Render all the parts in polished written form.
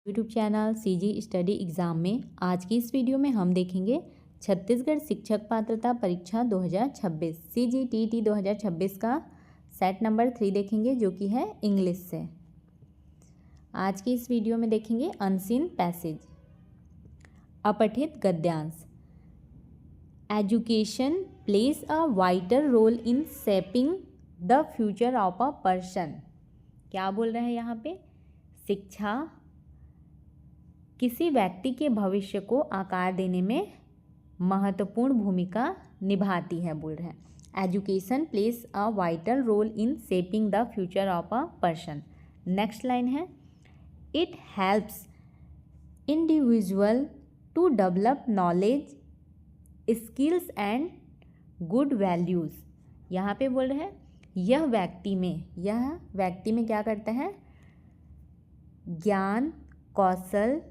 YouTube channel CG study exam में आज की इस वीडियो में हम देखेंगे छत्तीसगढ़ शिक्षक पात्रता परीक्षा 2026 CGTT 2026 का सेट नंबर 3 देखेंगे जो कि है इंग्लिश से। आज की इस वीडियो में देखेंगे अनसीन पैसेज, अपठित गद्यांश। Education place a vital role in shaping the future of a person. क्या बोल रहे हैं यहाँ पे? शिक्षा किसी व्यक्ति के भविष्य को आकार देने में महत्वपूर्ण भूमिका निभाती है, बोल रहे हैं। Education place a vital role in shaping the future of a person. Next line है, it helps individual to develop knowledge, skills and good values. यहाँ पे बोल रहे हैं यह व्यक्ति में क्या करता है? ज्ञान, कौशल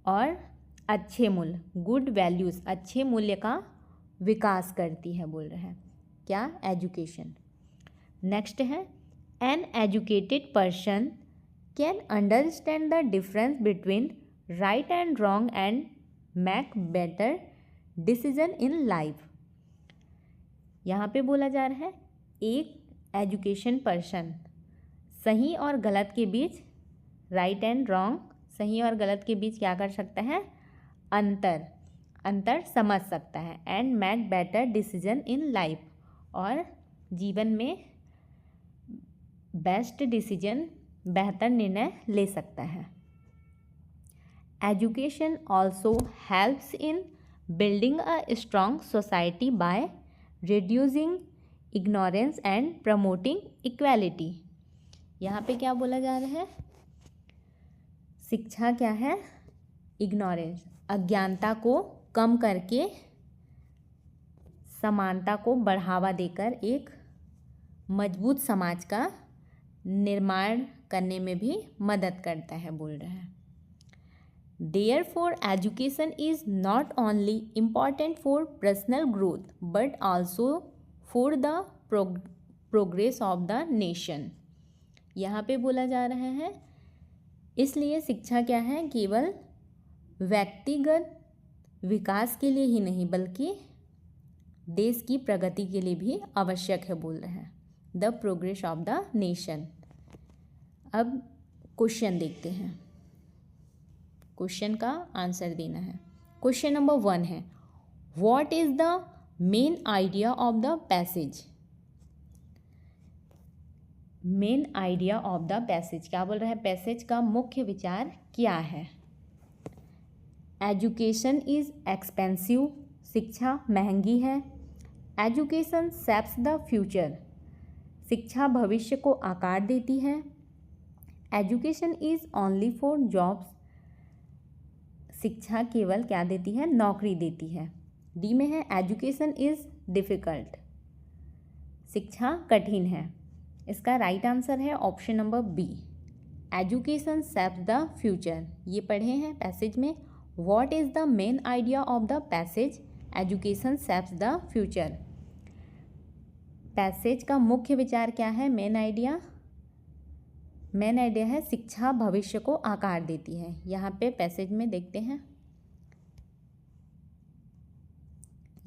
और अच्छे मूल्य, गुड वैल्यूज़, अच्छे मूल्य का विकास करती है, बोल रहे हैं। क्या? एजुकेशन। नेक्स्ट है, N educated person can understand the difference between right and wrong and make better decision in life. यहाँ पे बोला जा रहा है एक एजुकेशन पर्सन सही और गलत के बीच, राइट एंड रॉन्ग, सही और गलत के बीच क्या कर सकता है? अंतर समझ सकता है। And make better decision in life, और जीवन में बेस्ट डिसीजन, बेहतर निर्णय ले सकता है। Education also helps in building a strong society by reducing ignorance and promoting equality. यहाँ पे क्या बोला जा रहा है? शिक्षा क्या है? इग्नोरेंस, अज्ञानता को कम करके समानता को बढ़ावा देकर एक मजबूत समाज का निर्माण करने में भी मदद करता है, बोल रहे हैं। Therefore education is not only important for personal growth but also for the progress of the nation. यहाँ पे बोला जा रहा है इसलिए शिक्षा क्या है? केवल व्यक्तिगत विकास के लिए ही नहीं बल्कि देश की प्रगति के लिए भी आवश्यक है, बोल रहे हैं। The progress of the nation. अब क्वेश्चन देखते हैं, क्वेश्चन का आंसर देना है। क्वेश्चन नंबर 1 है, what is the main idea of the passage? Main idea of the passage क्या बोल रहा है? पैसेज का मुख्य विचार क्या है? एजुकेशन इज एक्सपेंसिव, शिक्षा महंगी है। एजुकेशन शेप्स द फ्यूचर, शिक्षा भविष्य को आकार देती है। Education is only for jobs, शिक्षा केवल क्या देती है? नौकरी देती है। डी में है, एजुकेशन इज डिफ़िकल्ट, शिक्षा कठिन है। इसका राइट आंसर है option number B, education shapes the future. ये पढ़े हैं पैसेज में। What is the main idea of the passage? Education shapes the future. Passage का मुख्य विचार क्या है? मेन आइडिया है शिक्षा भविष्य को आकार देती है। यहाँ पे पैसेज में देखते हैं,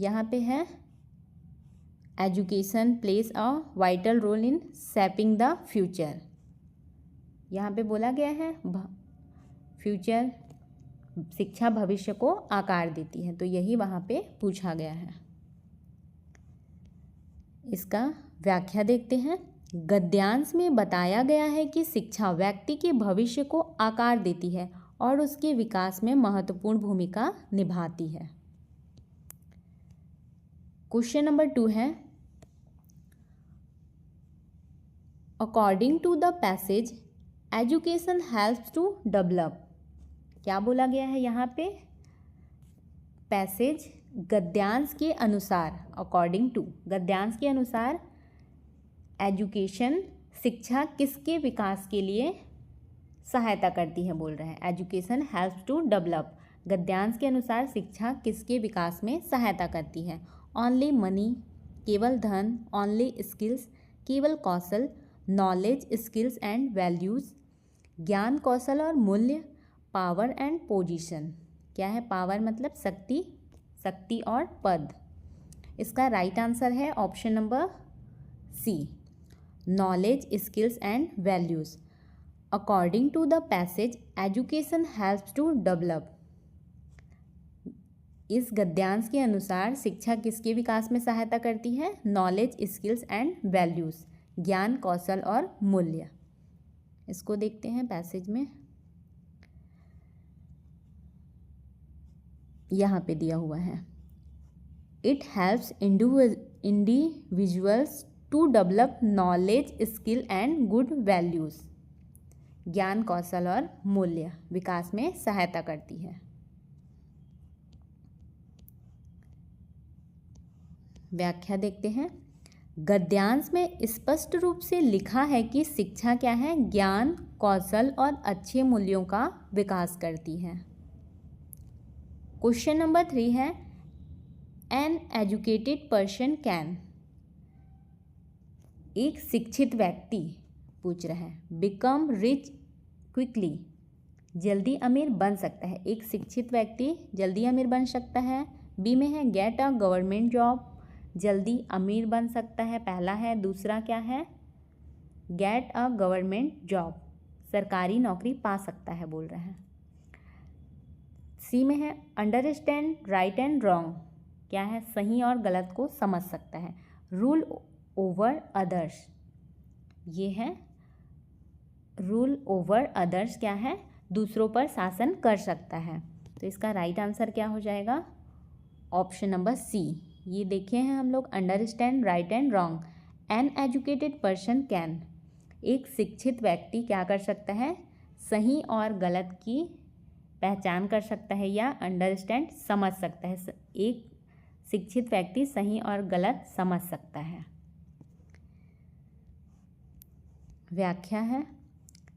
यहाँ पे है education place a vital role in shaping the future. यहाँ पे बोला गया है फ्यूचर, शिक्षा भविष्य को आकार देती है, तो यही वहाँ पे पूछा गया है। इसका व्याख्या देखते हैं। गद्यांश में बताया गया है कि शिक्षा व्यक्ति के भविष्य को आकार देती है और उसके विकास में महत्वपूर्ण भूमिका निभाती है। क्वेश्चन नंबर 2 है, according to the passage education helps to develop. क्या बोला गया है यहाँ पे? पैसेज गद्यांश के अनुसार, अकॉर्डिंग टू, गद्यांश के अनुसार एजुकेशन, शिक्षा किसके विकास के लिए सहायता करती है, बोल रहे हैं। एजुकेशन हेल्प्स टू डेवलप, गद्यांश के अनुसार शिक्षा किसके विकास में सहायता करती है? ओनली मनी, केवल धन। ओनली स्किल्स, केवल कौशल। नॉलेज, स्किल्स एंड वैल्यूज़, ज्ञान, कौशल और मूल्य। Power and position. क्या है पावर? मतलब शक्ति, शक्ति और पद। इसका राइट आंसर है option number C, knowledge, skills and values. According to the passage education helps to develop. इस गद्यांश के अनुसार शिक्षा किसके विकास में सहायता करती है? नॉलेज, स्किल्स एंड वैल्यूज, ज्ञान, कौशल और मूल्य। इसको देखते हैं पैसेज में, यहाँ पे दिया हुआ है, it helps individuals to develop knowledge, skill and good values. ज्ञान, कौशल और मूल्य विकास में सहायता करती है। व्याख्या देखते हैं। गद्यांश में स्पष्ट रूप से लिखा है कि शिक्षा क्या है? ज्ञान, कौशल और अच्छे मूल्यों का विकास करती है। क्वेश्चन नंबर 3 है, एन एजुकेटेड पर्सन कैन। एक शिक्षित व्यक्ति पूछ रहा है, बिकम रिच क्विकली, जल्दी अमीर बन सकता है। एक शिक्षित व्यक्ति जल्दी अमीर बन सकता है। बी में है गेट अ गवर्नमेंट जॉब, जल्दी अमीर बन सकता है, पहला है। दूसरा क्या है? गेट अ गवर्नमेंट जॉब, सरकारी नौकरी पा सकता है बोल रहा है। सी में है अंडरस्टैंड राइट एंड रॉन्ग, क्या है? सही और गलत को समझ सकता है। रूल ओवर अदर्स, ये है रूल ओवर अदर्स, क्या है? दूसरों पर शासन कर सकता है। तो इसका राइट आंसर क्या हो जाएगा? Option number C. ये देखे हैं हम लोग, understand right and wrong. An educated person can, एक शिक्षित व्यक्ति क्या कर सकता है? सही और गलत की पहचान कर सकता है या अंडरस्टैंड समझ सकता है। एक शिक्षित व्यक्ति सही और गलत समझ सकता है। व्याख्या है,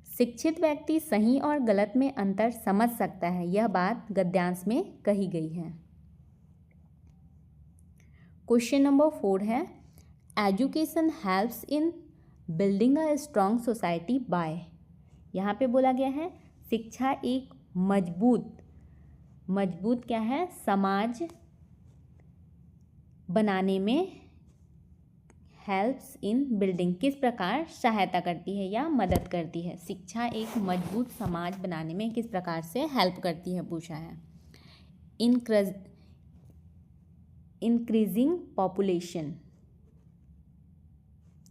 शिक्षित व्यक्ति सही और गलत में अंतर समझ सकता है, यह बात गद्यांश में कही गई है। क्वेश्चन नंबर 4 है, education helps in building a strong society bye. यहाँ पे बोला गया है शिक्षा एक मजबूत क्या है? समाज बनाने में हेल्प्स इन बिल्डिंग, किस प्रकार सहायता करती है या मदद करती है? शिक्षा एक मजबूत समाज बनाने में किस प्रकार से हेल्प करती है पूछा है। इंक्रीजिंग पॉपुलेशन,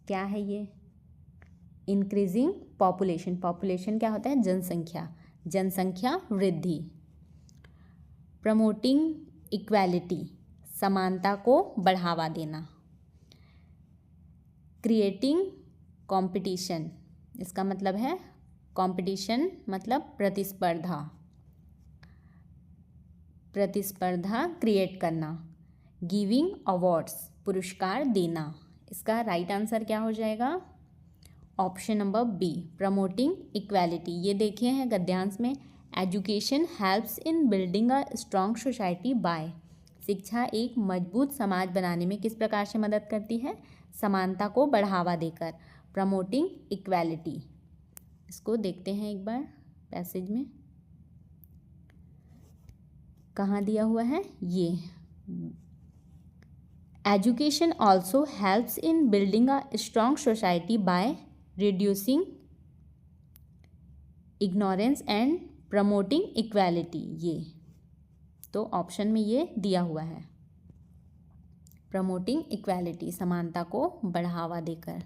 क्या है ये? इंक्रीजिंग पॉपुलेशन, पॉपुलेशन क्या होता है? जनसंख्या, जनसंख्या वृद्धि। प्रमोटिंग इक्वालिटी, समानता को बढ़ावा देना। क्रिएटिंग कंपटीशन, इसका मतलब है कंपटीशन मतलब प्रतिस्पर्धा, प्रतिस्पर्धा क्रिएट करना। गिविंग अवार्ड्स, पुरस्कार देना। इसका राइट आंसर क्या हो जाएगा? Option number B, promoting equality. ये देखे हैं गद्यांश में, education helps in building a strong society by, शिक्षा एक मजबूत समाज बनाने में किस प्रकार से मदद करती है? समानता को बढ़ावा देकर। Promoting equality. इसको देखते हैं एक बार पैसेज में, कहाँ दिया हुआ है ये। Education also helps in building a strong society by reducing ignorance and promoting equality. ये तो ऑप्शन में ये दिया हुआ है, प्रमोटिंग इक्वालिटी, समानता को बढ़ावा देकर।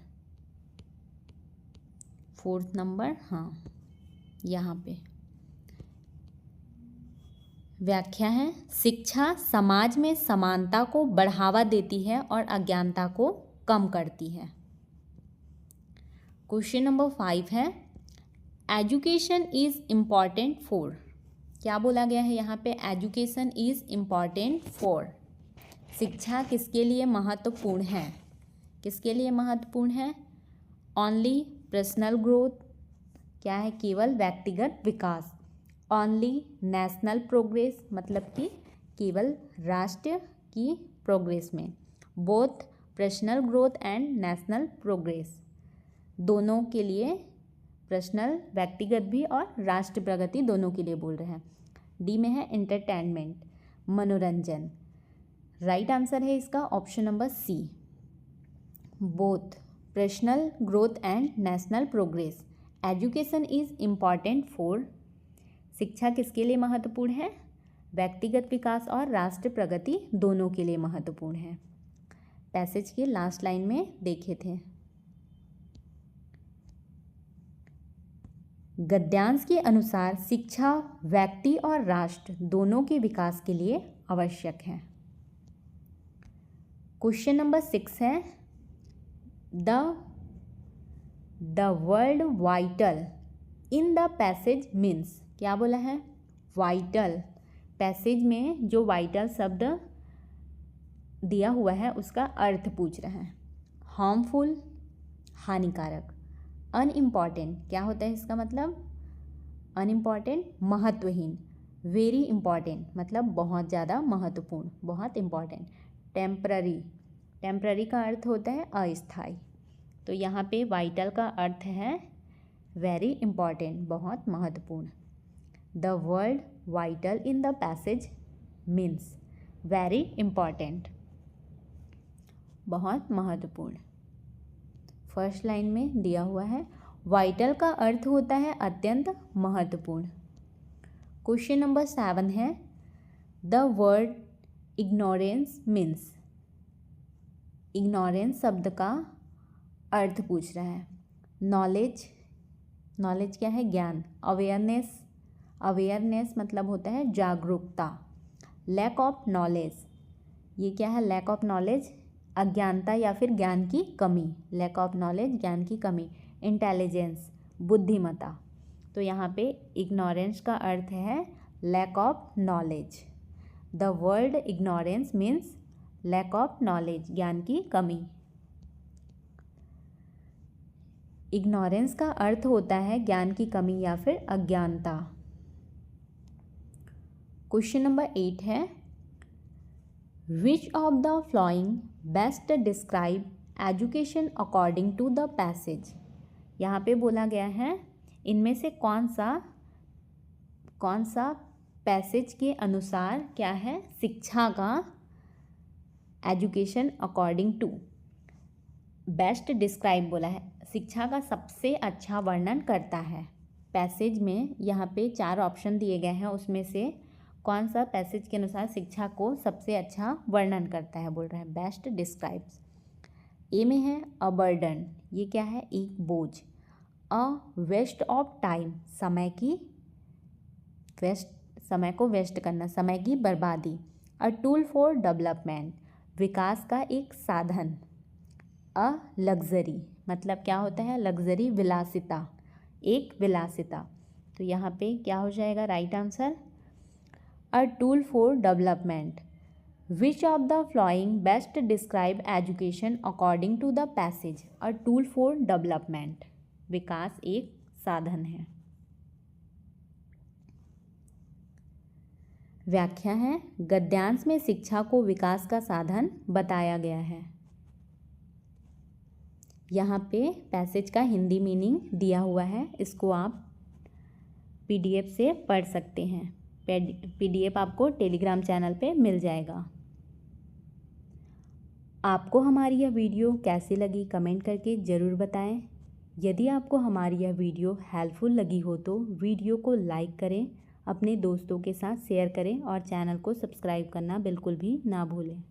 4th नंबर, हाँ यहाँ पे व्याख्या है, शिक्षा समाज में समानता को बढ़ावा देती है और अज्ञानता को कम करती है। क्वेश्चन नंबर 5 है, एजुकेशन इज इम्पॉर्टेंट फॉर, क्या बोला गया है यहाँ पे? एजुकेशन इज इम्पॉर्टेंट फॉर, शिक्षा किसके लिए महत्वपूर्ण है? किसके लिए महत्वपूर्ण है? ओनली पर्सनल ग्रोथ, क्या है? केवल व्यक्तिगत विकास। ओनली नेशनल प्रोग्रेस, मतलब कि केवल राष्ट्र की प्रोग्रेस में। Both personal growth and national progress, दोनों के लिए पर्सनल व्यक्तिगत भी और राष्ट्र प्रगति दोनों के लिए बोल रहे हैं। डी में है एंटरटेनमेंट मनोरंजन। राइट आंसर है इसका option number C, both personal growth and national progress. Education is important for, शिक्षा किसके लिए महत्वपूर्ण है? व्यक्तिगत विकास और राष्ट्र प्रगति दोनों के लिए महत्वपूर्ण है। पैसेज के लास्ट लाइन में देखे थे। गद्यांश के अनुसार शिक्षा व्यक्ति और राष्ट्र दोनों के विकास के लिए आवश्यक है। क्वेश्चन नंबर 6 है the word vital in the passage means. क्या बोला है? वाइटल। पैसेज में जो वाइटल शब्द दिया हुआ है उसका अर्थ पूछ रहे हैं। हार्मफुल हानिकारक, अनइम्पॉर्टेंट क्या होता है इसका मतलब? अनइम्पॉर्टेंट महत्वहीन, वेरी इम्पॉर्टेंट मतलब बहुत ज़्यादा महत्वपूर्ण, बहुत इम्पॉर्टेंट। टेम्पररी, टेम्पररी का अर्थ होता है अस्थायी, तो यहाँ पे वाइटल का अर्थ है वेरी इम्पॉर्टेंट, बहुत महत्वपूर्ण। The word vital in the passage means very important, बहुत महत्वपूर्ण। फर्स्ट लाइन में दिया हुआ है वाइटल का अर्थ होता है अत्यंत महत्वपूर्ण। क्वेश्चन नंबर 7 है the word ignorance means. Ignorance शब्द का अर्थ पूछ रहा है। नॉलेज, नॉलेज क्या है? ज्ञान। अवेयरनेस, अवेयरनेस मतलब होता है जागरूकता। लैक ऑफ नॉलेज, ये क्या है? लैक ऑफ नॉलेज अज्ञानता या फिर ज्ञान की कमी। लैक ऑफ नॉलेज ज्ञान की कमी। इंटेलिजेंस बुद्धिमत्ता, तो यहाँ पे इग्नोरेंस का अर्थ है lack of knowledge. The word ignorance means lack of knowledge, ज्ञान की कमी। इग्नोरेंस का अर्थ होता है ज्ञान की कमी या फिर अज्ञानता। क्वेश्चन नंबर 8 है which of the following best describe education according to the passage. यहाँ पे बोला गया है इनमें से कौन सा पैसेज के अनुसार क्या है? शिक्षा का, education according to. Best describe बोला है, शिक्षा का सबसे अच्छा वर्णन करता है। पैसेज में यहाँ पे 4 ऑप्शन दिए गए हैं, उसमें से कौन सा पैसेज के अनुसार शिक्षा को सबसे अच्छा वर्णन करता है बोल रहे हैं। Best describes. ए में है अ बर्डन, ये क्या है? एक बोझ। अ वेस्ट ऑफ टाइम, समय को वेस्ट करना, समय की बर्बादी। अ टूल फॉर डेवलपमेंट, विकास का एक साधन। अ लग्जरी, मतलब क्या होता है? लग्जरी विलासिता, एक विलासिता। तो यहाँ पे क्या हो जाएगा right answer? A tool for development. Which of the following best describe education according to the passage? A tool for development, विकास एक साधन है। व्याख्या है गद्यांश में शिक्षा को विकास का साधन बताया गया है। यहाँ पे पैसेज का हिंदी मीनिंग दिया हुआ है, इसको आप PDF से पढ़ सकते हैं। PDF आपको टेलीग्राम चैनल पे मिल जाएगा। आपको हमारी यह वीडियो कैसी लगी कमेंट करके ज़रूर बताएं। यदि आपको हमारी यह वीडियो हेल्पफुल लगी हो तो वीडियो को लाइक करें, अपने दोस्तों के साथ शेयर करें और चैनल को सब्सक्राइब करना बिल्कुल भी ना भूलें।